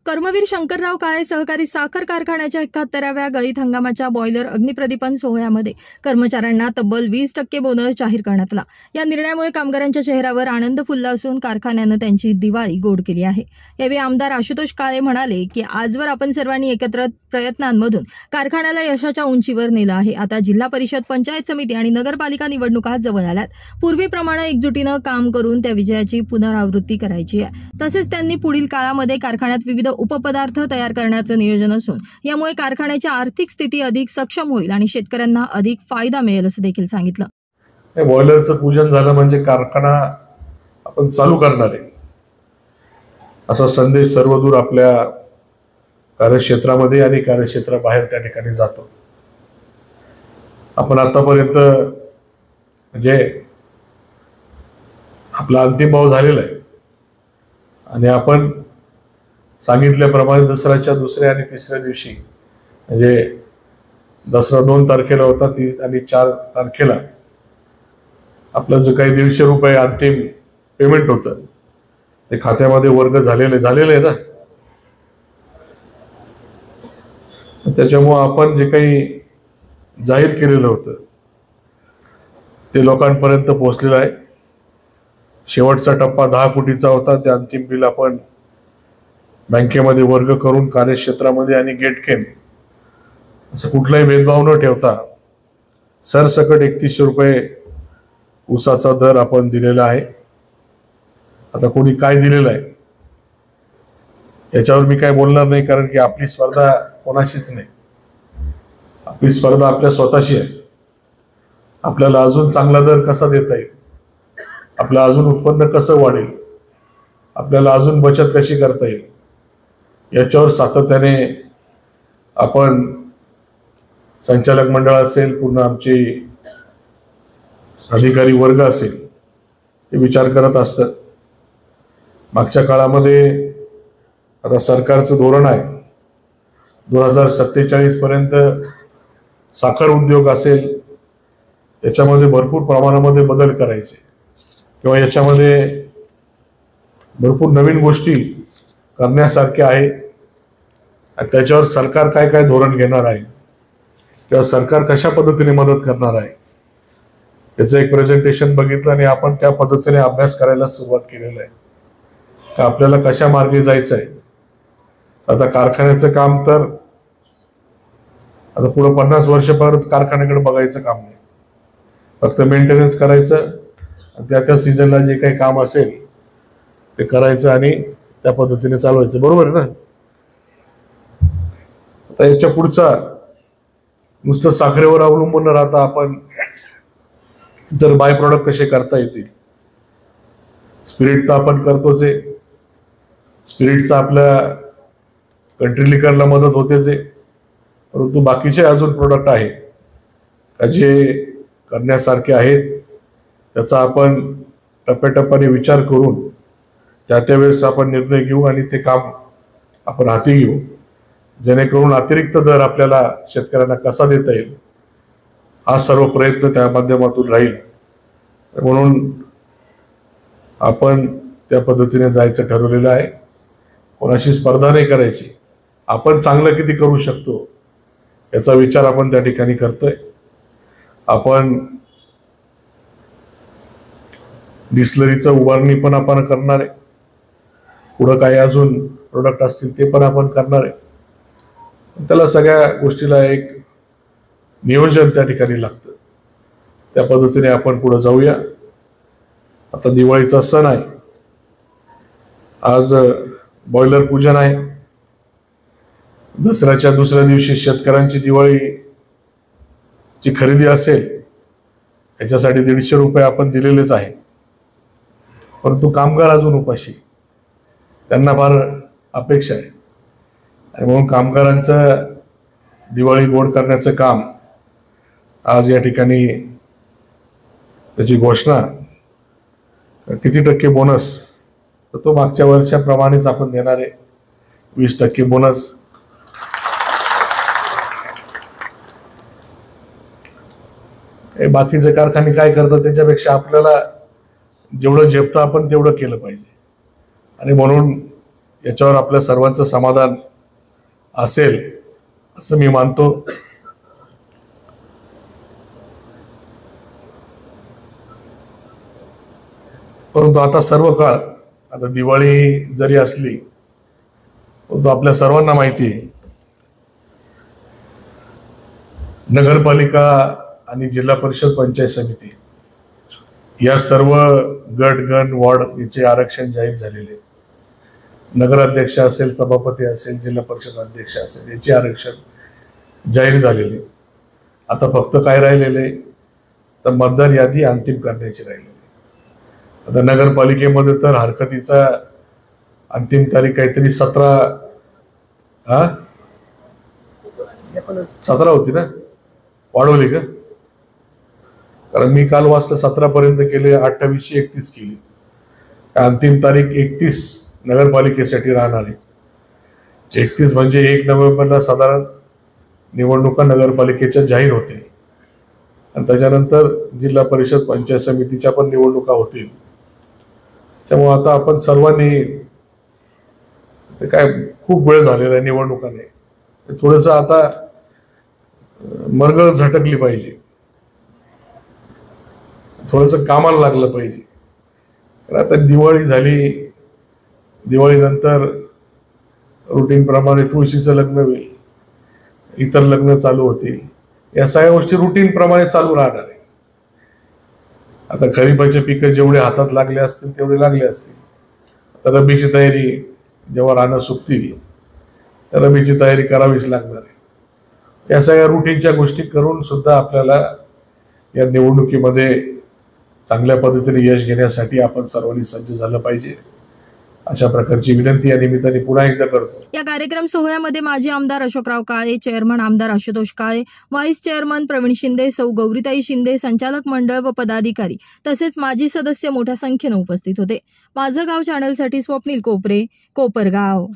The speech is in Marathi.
कर्मवीर शंकरराव काळे सहकारी साखर कारखान्याच्या 71व्या गळीत हंगामाच्या बॉयलर अग्निप्रदीपन सोहळ्यामध्ये कर्मचाऱ्यांना तब्बल 20% बोनस जाहीर करण्यात आला। या निर्णयामुळे कामगारांच्या चेहऱ्यावर आनंद फुलला असून कारखान्यानं त्यांची दिवाळी गोड केली आहे। यावेळी आमदार आशुतोष काळे म्हणाले की आजवर आपण सर्वांनी एकत्र प्रयत्नांमधून कारखान्याला यशाच्या उंचीवर नेलं आहे। आता जिल्हा परिषद, पंचायत समिती आणि नगरपालिका निवडणुका जवळ आल्यात। पूर्वीप्रमाणे एकजुटीनं काम करून त्या विजयाची पुनरावृत्ती करायची आहे। तसेच त्यांनी पुढील काळामध्ये कारखान्यात विविध उपपदार्थ तयार करण्याचं नियोजन असून यामुळे कारखान्याची आर्थिक स्थिती अधिक सक्षम होईल आणि शेतकऱ्यांना अधिक फायदा मिळेल असं देखील सांगितलं। बॉयलरचं पूजन झालं म्हणजे कारखाना आपण चालू करणार आहे असा संदेश सर्वदूर आपल्या कार्यक्षेत्रामध्ये आणि कार्यक्षेत्राबाहेर त्या ठिकाणी जातो। आपण आतापर्यंत म्हणजे आपला अंतिम भाव झालेला आहे आणि आपण सांगितल्याप्रमाणे दसऱ्याच्या दुसऱ्या आणि तिसऱ्या दिवशी म्हणजे दसरा 2 तारखेला होता आणि 4 तारखेला आपलं जो काही 150 रुपये अंतिम पेमेंट होतं ते खात्यामध्ये वर्ग झालेलं आहे ना। त्याच्यामुळे आपण जे काही जाहीर केलेलं होतं ते लोकांपर्यंत पोहोचलेलं आहे। शेवटचा टप्पा 10 कोटीचा होता। ते अंतिम बिल आपण बँकेमध्ये वर्ग करून कार्यक्षेत्रामध्ये आणि गेटकेन असं कुठलाही भेदभाव न ठेवता सरसकट 3100 रुपये ऊसाचा दर आपण दिलेला आहे। आता कोणी काय दिलेलं आहे याच्यावर मी काय बोलणार नाही, कारण की आपली स्पर्धा कोणाशीच नाही। आपली स्पर्धा आपल्या स्वतःशी आहे। आपल्याला अजून चांगला दर कसा देता येईल, आपलं अजून उत्पन्न कसं वाढेल, आपल्याला अजून बचत कशी करता येईल याच्यावर सातत्याने आपण संचालक मंडळ असेल, पूर्ण आमची अधिकारी वर्ग असेल हे विचार करत असतं। मागच्या काळामध्ये आता सरकारचं धोरण आहे 2047 पर्यंत साखर उद्योग असेल याच्यामध्ये भरपूर प्रमाणामध्ये बदल करायचे किंवा याच्यामध्ये भरपूर नवीन गोष्टी करण्यासारख्या आहे आणि त्याच्यावर सरकार काय काय धोरण घेणार आहे किंवा सरकार कशा पद्धतीने मदत करणार आहे याचं एक प्रेझेंटेशन बघितलं आणि आपण त्या पद्धतीने अभ्यास करायला सुरुवात केलेला आहे का आपल्याला कशा मार्गे जायचं आहे। आता कारखान्याचं काम तर आता पुढे 50 वर्षापर्यंत कारखान्याकडे बघायचं काम नाही, फक्त मेंटेनन्स करायचं, त्या सीझनला जे काही काम असेल ते करायचं आणि त्या पद्धतीने चालवायचं, बरोबर आहे ना। आता याच्या पुढचा नुसतं साखरेवर अवलंबून न राहता आपण इतर बाय प्रॉडक्ट कसे करता येतील। स्पिरिट तर आपण करतोच आहे, स्पिरिटचा आपल्या कंट्री लिकरला मदत होतेच आहे, परंतु बाकीचे अजून प्रोडक्ट आहे का जे करण्यासारखे आहेत त्याचा आपण टप्प्याटप्प्याने विचार करून त्यावेळेस आपण निर्णय घेऊ आणि ते काम आपण हाती घेऊ, जेणेकरून अतिरिक्त दर आपल्याला शेतकऱ्यांना कसा देता येईल हा सर्व प्रयत्न त्या माध्यमातून राहील। म्हणून आपण त्या पद्धतीने जायचं ठरवलेलं आहे। कोणाशी स्पर्धा नाही करायची, आपण चांगलं किती करू शकतो याचा विचार आपण त्या ठिकाणी करतोय। आपण डिस्लरीचं उभारणी पण आपण करणार आहे, पुढं काही अजून प्रोडक्ट असतील ते पण आपण करणार आहे। त्याला सगळ्या गोष्टीला एक नियोजन त्या ठिकाणी लागतं, त्या पद्धतीने आपण पुढे जाऊया। आता दिवाळीचा सण आहे, आज बॉयलर पूजन आहे, दसऱ्याच्या दुसऱ्या दिवशी शेतकऱ्यांची दिवाळीची खरेदी असेल याच्यासाठी 150 रुपये आपण दिलेलेच आहे, परंतु कामगार अजून उपाशी, त्यांना फार अपेक्षा आहे आणि म्हणून कामगारांचं दिवाळी गोड करण्याचं काम आज या ठिकाणी त्याची घोषणा किती टक्के बोनस तर तो मागच्या वर्षाप्रमाणेच आपण देणार आहे 20% बोनस। बाकीचे कारखाने काय करतात त्याच्यापेक्षा आपल्याला जेवढं झेपतं आपण तेवढं केलं पाहिजे आणि म्हणून याच्यावर आपल्या सर्वांचं समाधान असेल असं मी मानतो. परंतु आता सर्व काळ, आता दिवाळी जरी असली परंतु आपल्या सर्वांना माहिती आहे नगरपालिका आणि जिल्हा परिषद पंचायत समिती या सर्व गट गण वॉर्ड याचे आरक्षण जाहीर झालेले. नगराध्यक्ष असेल, सभापती असेल, जिल्हा परिषद अध्यक्ष असेल, याचे आरक्षण जाहीर झालेले. आता फक्त काय राहिलेले तर मतदार यादी अंतिम करण्याची राहिलेली. आता नगरपालिकेमध्ये तर हरकतीचा अंतिम तारीख काहीतरी 17 होती ना, वाढवली का? कारण मी काल वाचलं 17 पर्यंत केले, 28ची 31 केली. अंतिम तारीख 31 नगरपालिकेसाठी राहणार आहे. 31 म्हणजे 1 नोव्हेंबरला साधारण निवडणुका नगरपालिकेच्या जाहीर होतील आणि त्याच्यानंतर जिल्हा परिषद पंचायत समितीच्या पण निवडणुका होतील. त्यामुळे आता आपण सर्वांनी, ते काय खूप वेळ झालेला आहे निवडणुकाने, थोडंसं आता मरगळ झटकली पाहिजे, थोडंसं कामाला लागलं पाहिजे. तर आता दिवाळी झाली, दिवाळीनंतर रुटीन प्रमाणे तुळशीचं लग्न होईल, इतर लग्न चालू होतील. या सगळ्या गोष्टी रुटीन प्रमाणे चालू राहणार आहे. आता खरीपाचे पिकं जेवढे हातात लागले असतील तेवढे लागले असतील. आता रब्बीची तयारी जेव्हा रानं सुकतील तर रब्बीची तयारी करावीच लागणार आहे. या सगळ्या रुटीनच्या गोष्टी करून सुद्धा आपल्याला या निवडणुकीमध्ये चांगल्या पद्धतीने यश घेण्यासाठी आपण सर्वांनी सज्ज झालं पाहिजे, अशा प्रकारची विनंती या निमित्ताने पुन्हा एकदा करतो. या कार्यक्रम सोहळ्यामध्ये माजी आमदार अशोकराव काळे, चेअरमन आमदार आशुतोष काळे, व्हाईस चेअरमन प्रवीण शिंदे, सौ गौरीताई शिंदे, संचालक मंडळ व पदाधिकारी तसेच माजी सदस्य मोठ्या संख्येने उपस्थित होते. माझं गाव चॅनलसाठी स्वप्नील कोपरे, कोपरगाव.